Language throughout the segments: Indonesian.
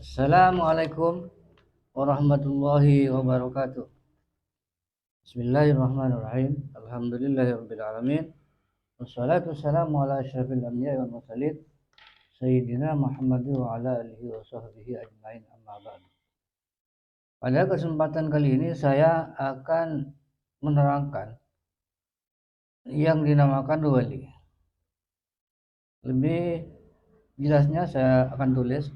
Assalamualaikum warahmatullahi wabarakatuh. Bismillahirrahmanirrahim. Alhamdulillahirabbil alamin. Wassalatu wassalamu ala asyrafil anbiya'i wal mursalin sayyidina Muhammadin wa ala alihi wa sahbihi ajmain, amma ba'du. Pada kesempatan kali ini saya akan menerangkan yang dinamakan wali. Lebih jelasnya saya akan tulis.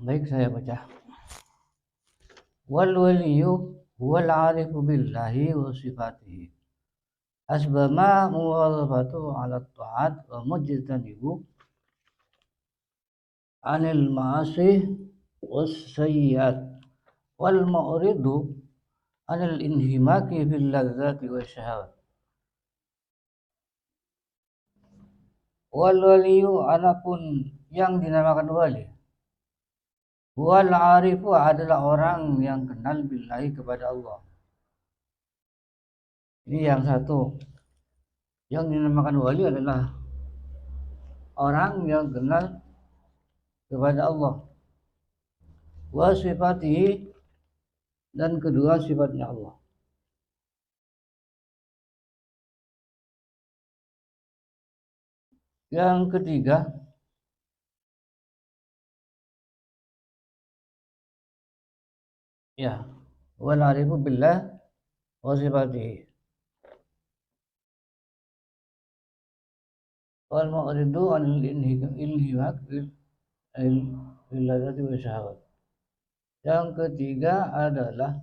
Baik, saya baca. Wal waliyu huwal arifu billahi wa sifatihi. Asbama muwadhafatu ala ta'at wa mujtanibu anil ma'asi was sayyiat wal mu'ridu anil inhimaki fil ladzati wasyahawat. Wal waliyu, adapun yang dinamakan wali, wal arifu adalah orang yang kenal billahi kepada Allah. Ini yang satu. Yang dinamakan wali adalah orang yang kenal kepada Allah. Wa sifatihi, dan kedua sifatnya Allah. Yang ketiga, ya, wal arifu billah wa sifatihi wal mu'ridu anil inhimak fil ladzati wa syahawat. Yang ketiga adalah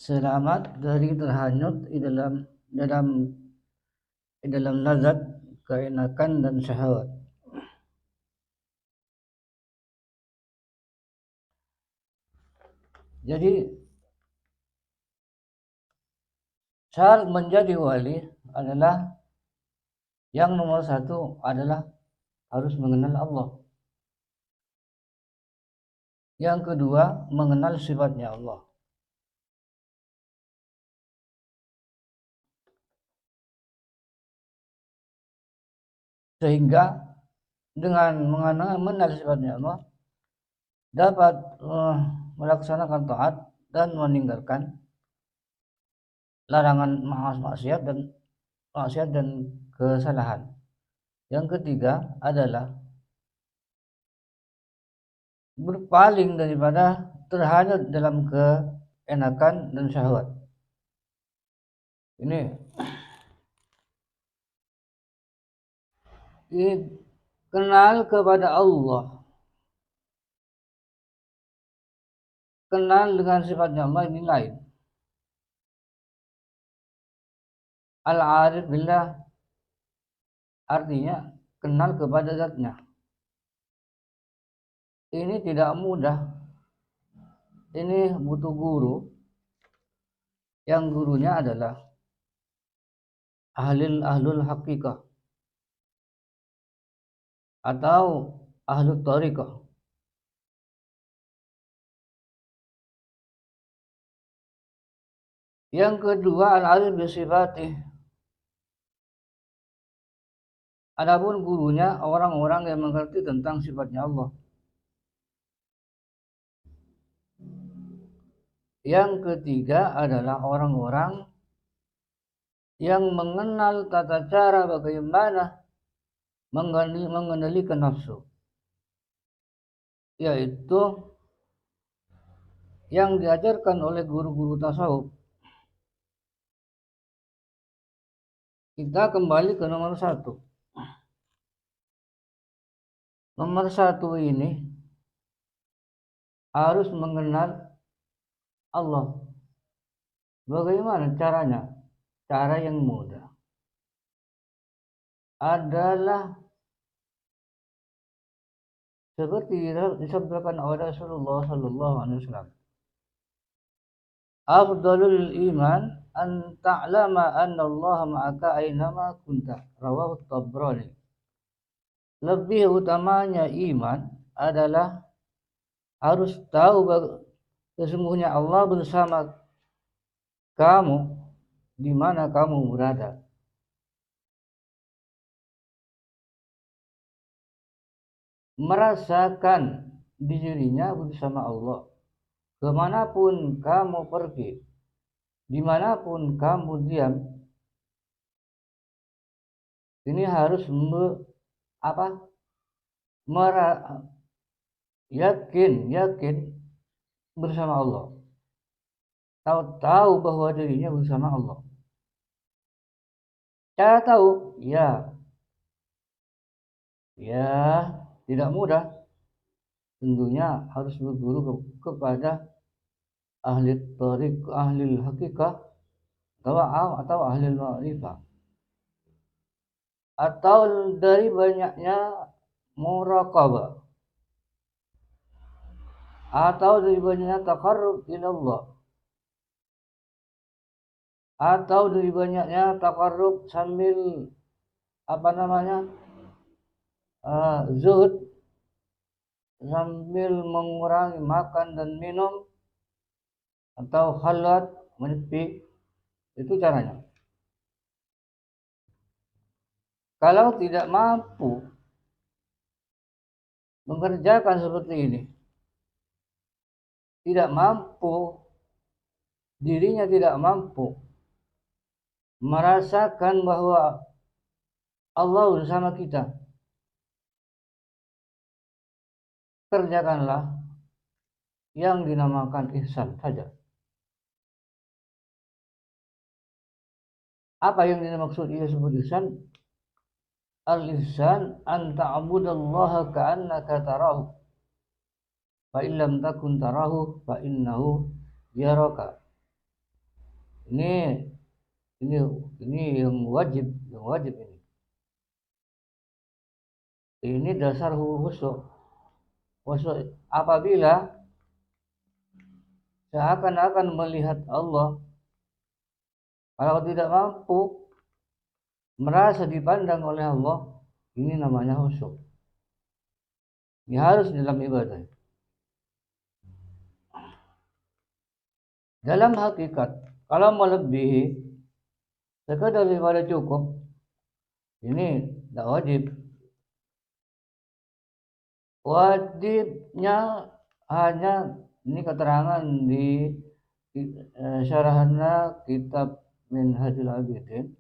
selamat dari terhanyut di dalam lazat, keenakan dan syahwat. Jadi syarat menjadi wali adalah yang nomor satu adalah harus mengenal Allah. Yang kedua, mengenal sifatnya Allah. Sehingga dengan mengenal sifatnya Allah dapat melaksanakan taat dan meninggalkan larangan maksiat dan maksiat dan kesalahan. Yang ketiga adalah berpaling daripada terhanyut dalam keenakan dan syahwat. Ini kenal kepada Allah, kenal dengan sifatnya Allah ini lain. Al-arif billah artinya kenal kepada zatnya. Ini tidak mudah. Ini butuh guru, yang gurunya adalah ahlul hakikah atau ahlul tariqah. Yang kedua al-arif bisifatih. Adapun gurunya orang-orang yang mengerti tentang sifatnya Allah. Yang ketiga adalah orang-orang yang mengenal tata cara bagaimana mengendalikan nafsu, yaitu yang diajarkan oleh guru-guru tasawuf. Kita kembali ke nomor satu. Nomor satu ini harus mengenal Allah. Bagaimana caranya? Cara yang mudah adalah seperti disabdakan oleh Rasulullah sallallahu alaihi wasallam. Afdalul iman an ta'lama anna Allah ma'aka aynama kunta. Rawahu Tabrani. Lebih utamanya iman adalah harus tahu sesungguhnya Allah bersama kamu di mana kamu berada. Merasakan dirinya bersama Allah kemanapun kamu pergi, dimanapun kamu diam. Ini harus yakin bersama Allah, tahu bahwa dirinya bersama Allah. Cara tahu ya tidak mudah. Tentunya harus berguru kepada ahli tariq, ahli hakikah atau ahli ma'rifah, atau dari banyaknya muraqabah, atau dari banyaknya taqarrub ila Allah, atau dari banyaknya taqarrub sambil zuhud, sambil mengurangi makan dan minum, atau khalat, menepi. Itu caranya. Kalau tidak mampu mengerjakan seperti ini, dirinya tidak mampu merasakan bahwa Allah bersama kita, kerjakanlah yang dinamakan ihsan saja. Apa yang dimaksud disebut ihsan? Al-ihsan an ta'budallaha ka'annaka tarahu fa in lam takun tarahu fa innahu yaraka. Ini yang wajib ini. Ini dasar khusyuk. Apabila seakan-akan melihat Allah, kalau tidak mampu merasa dipandang oleh Allah, ini namanya khusyuk. Ini harus dalam ibadah. Dalam hakikat, kalau melebihi sekadar ibadah cukup, ini tidak wajib. Wajibnya hanya ini keterangan di syarahna kitab Minhajul Abidin.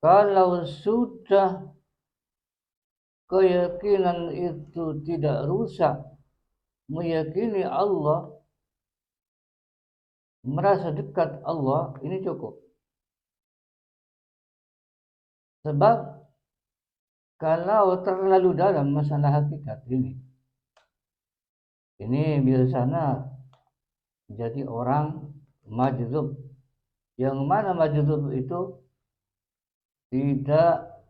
Kalau sudah keyakinan itu tidak rusak, meyakini Allah, merasa dekat Allah, ini cukup. Sebab kalau terlalu dalam masalah hakikat ini biasanya jadi orang majdzub. Yang mana majdzub itu tidak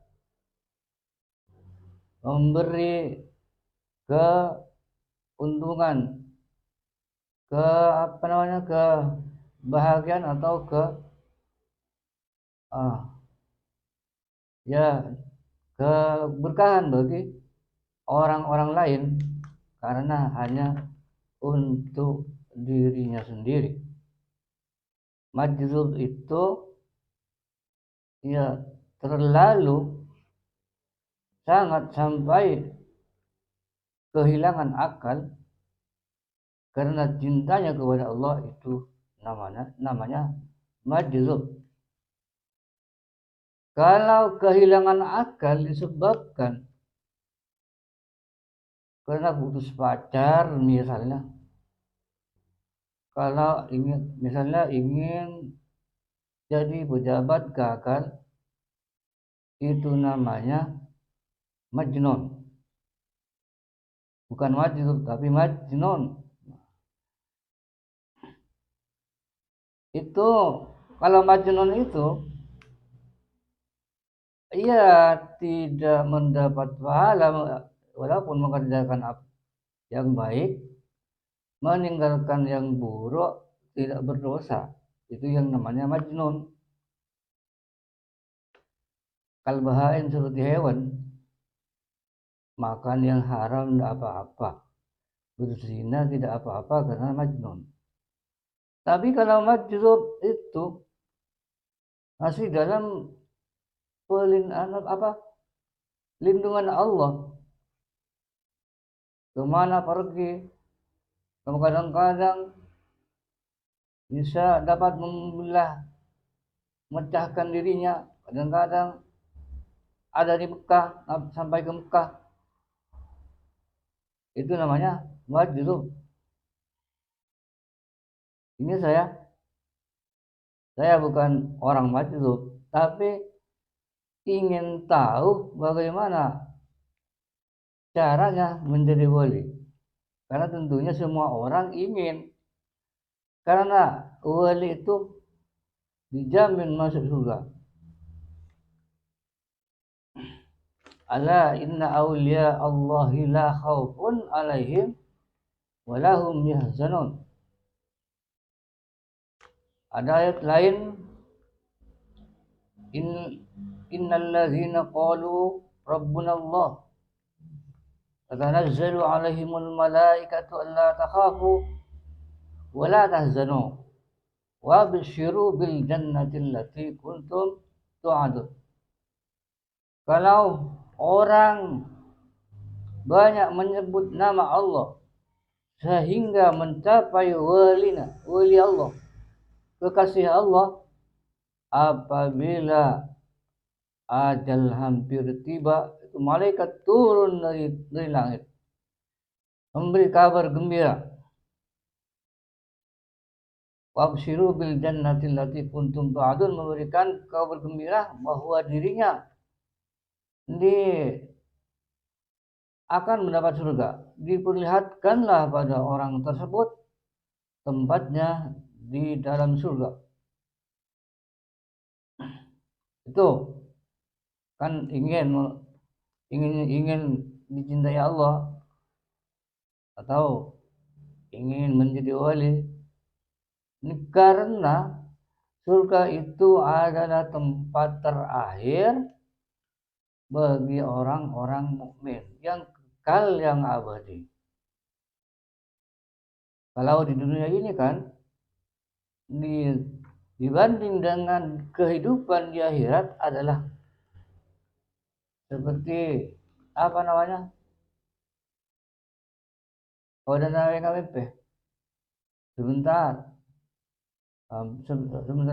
memberi keuntungan, kebahagiaan atau keberkahan bagi orang-orang lain karena hanya untuk dirinya sendiri. Majdzub itu ya terlalu sangat sampai kehilangan akal karena cintanya kepada Allah, itu namanya majdzub. Kalau kehilangan akal disebabkan karena putus pacar misalnya, kalau ingin jadi pejabat gagal, itu namanya majnun. Bukan majnun tapi majnun. Itu kalau majnun itu ia tidak mendapat pahala walaupun mengerjakan yang baik, meninggalkan yang buruk, tidak berdosa. Itu yang namanya majnun. Kalau bahain seperti hewan, makan yang haram tidak apa-apa, berzina tidak apa-apa karena majnun. Tapi kalau majnun itu masih dalam lindungan Allah, kemana pergi, kadang-kadang bisa dapat memecahkan dirinya, kadang-kadang ada di Mekah sampai ke Mekah, itu namanya majnun. Ini saya bukan orang majnun, tapi ingin tahu bagaimana caranya menjadi wali. Karena tentunya semua orang ingin. Karena wali itu dijamin masuk surga. Ala inna awliya Allahi la khawfun alaihim walahum yahzanun. Ada ayat lain, innal ladzina qalu rabbuna Allah tatanazzalu alaihimul malaikatu alla takhafu wa la tahzanu wa basyiru bil jannati allati kuntum tu'adun. Kalau orang banyak menyebut nama Allah sehingga mencapai wali Allah, kekasih Allah, apabila ajal hampir tiba, itu malaikat turun dari langit memberi kabar gembira. Wabsyiru bil jannati allati kuntum tu'adun, memberikan kabar gembira bahwa dirinya akan mendapat surga. Diperlihatkanlah pada orang tersebut tempatnya di dalam surga. Itu kan ingin dicintai Allah atau ingin menjadi wali. Ini karena surga itu adalah tempat terakhir bagi orang-orang mukmin yang kekal, yang abadi. Kalau di dunia ini kan dibanding dengan kehidupan di akhirat adalah seperti kalau ada KWP sebentar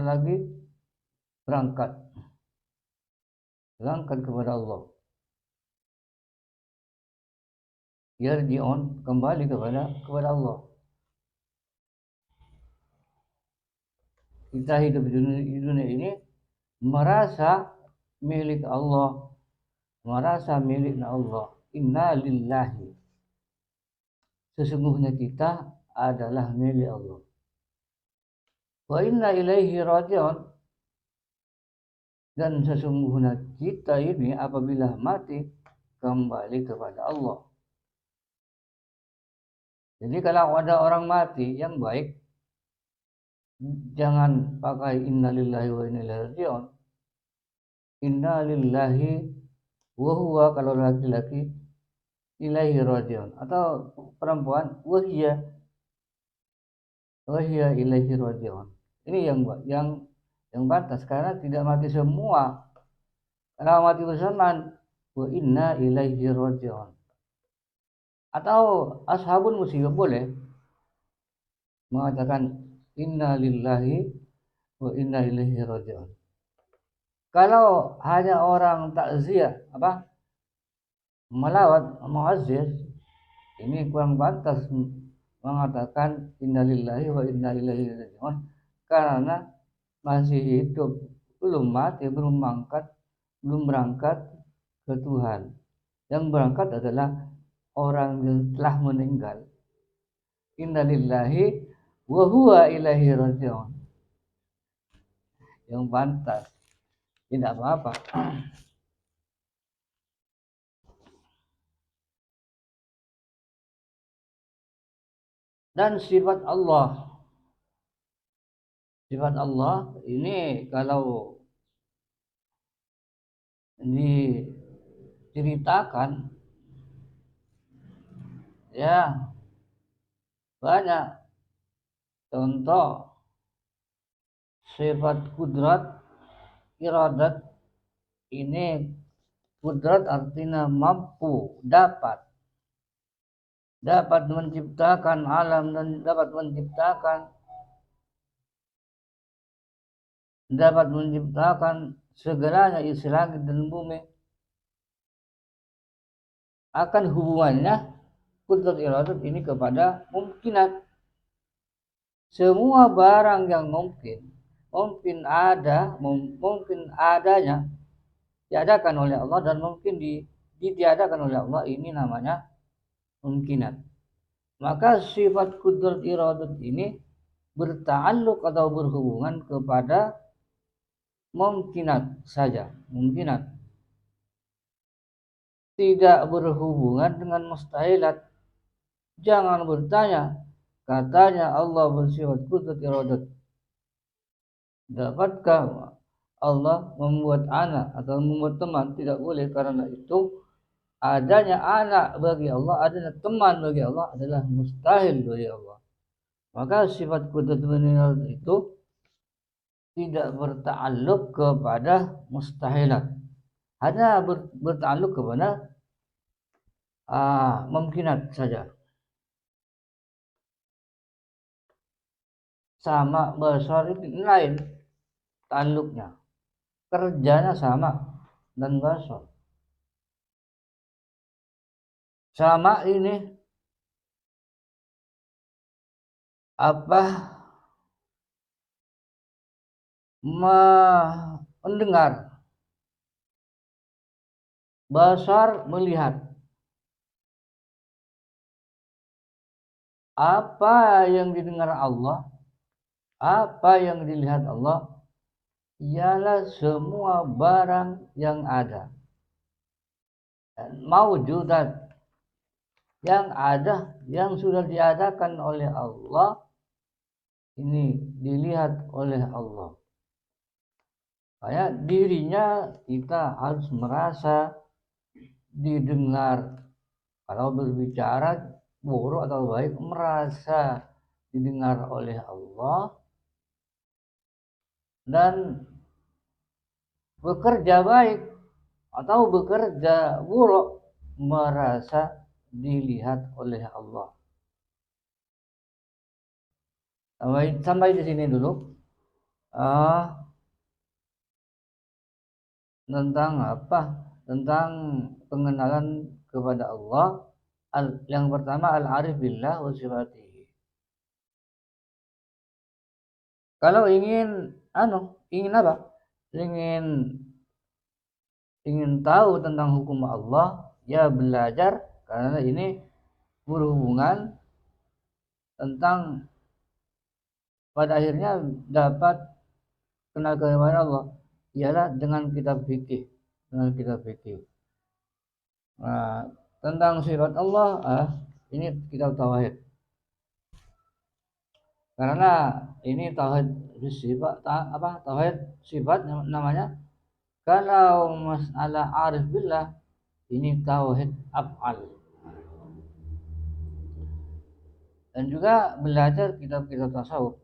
lagi berangkat, pulangkan kepada Allah. Yarji'un, kembali kepada Allah. Kita hidup di dunia ini merasa milik Allah, merasa miliknya Allah. Inna lillahi, sesungguhnya kita adalah milik Allah. Wa inna ilaihi raji'un, dan sesungguhnya kita ini apabila mati kembali kepada Allah. Jadi kalau ada orang mati yang baik, jangan pakai inna lillahi wa inna ilaihi raji'un. Inna lillahi wa huwa, kalau laki-laki, ilaihi raji'un, atau perempuan wahya ilaihi raji'un. Ini yang batas, karena tidak mati semua. Kalau mati bersamaan, wa inna ilaihi raji'un. Atau ashabun musibah boleh mengatakan inna lillahi wa inna ilaihi raji'un. Kalau hanya orang takziah melawat muazzir, ini kurang pantas mengatakan inna lillahi wa inna ilaihi raji'un, karena masih hidup, belum mati, belum berangkat ke Tuhan. Yang berangkat adalah orang yang telah meninggal. Inna lillahi wa huwa ilaihi raji'un. Yang pantas, tidak apa-apa. Dan sifat Allah ini kalau diceritakan ya banyak. Contoh sifat kudrat, iradat. Ini kudrat artinya mampu, dapat menciptakan alam dan dapat menciptakan segalanya isi langit dan bumi. Akan hubungannya kudrat iradat ini kepada mungkinat. Semua barang yang mungkin adanya diadakan oleh Allah, dan mungkin ditiadakan oleh Allah, ini namanya mungkinat. Maka sifat kudrat iradat ini berta'alluq atau berhubungan kepada mungkinat saja, mungkinat. Tidak berhubungan dengan mustahilat. Jangan bertanya, katanya Allah bersifat kudrat iradat, dapatkah Allah membuat anak atau membuat teman? Tidak boleh, karena itu adanya anak bagi Allah, adanya teman bagi Allah adalah mustahil bagi Allah. Maka sifat kudrat iradat itu tidak berta'alluq kepada mustahilat, hanya berta'alluq kepada mungkinat saja. Sama basar itu lain ta'alluqnya, kerjanya sama dan basar. Sama ini mendengar, basar melihat. Apa yang didengar Allah, apa yang dilihat Allah, ialah semua barang yang ada, maujudat, yang ada, yang sudah diadakan oleh Allah, ini dilihat oleh Allah. Kayak dirinya kita harus merasa, didengar. Kalau berbicara buruk atau baik, merasa didengar oleh Allah, dan bekerja baik atau bekerja buruk, merasa dilihat oleh Allah. Sampai di sini dulu. tentang apa? Tentang pengenalan kepada Allah. Yang pertama al-arif billah wa sifatihi. Kalau ingin apa? Ingin tahu tentang hukum Allah, ya belajar, karena ini berhubungan tentang pada akhirnya dapat kenal kepada Allah, ialah dengan kitab fikih. Nah, tentang sifat Allah, ini kitab tauhid. Karena ini tauhid sifat tauhid sifat namanya. Kalau masalah arif billah, ini tauhid af'al. Dan juga belajar kitab-kitab tasawuf.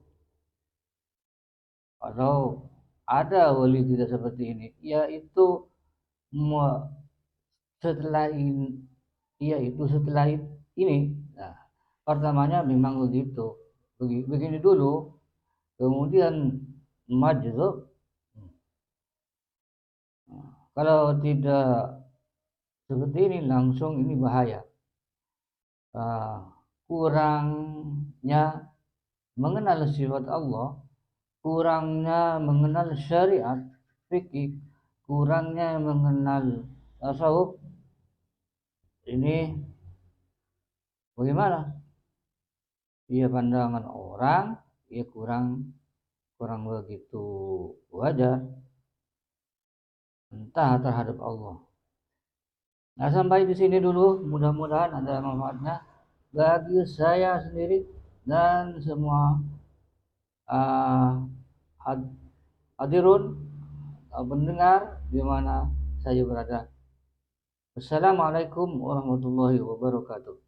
Kalau ada wali kita seperti ini, yaitu setelah ini, nah, pertamanya memang begitu, begini dulu, kemudian majzub. Kalau tidak seperti ini langsung, ini bahaya. Kurangnya mengenal sifat Allah, kurangnya mengenal syariat fikih, kurangnya mengenal tasawuf, ini bagaimana? Pandangan orang kurang begitu wajar, entah terhadap Allah. Nah, sampai di sini dulu, mudah-mudahan ada manfaatnya bagi saya sendiri dan semua hadirun pendengar di mana saya berada. Assalamualaikum warahmatullahi wabarakatuh.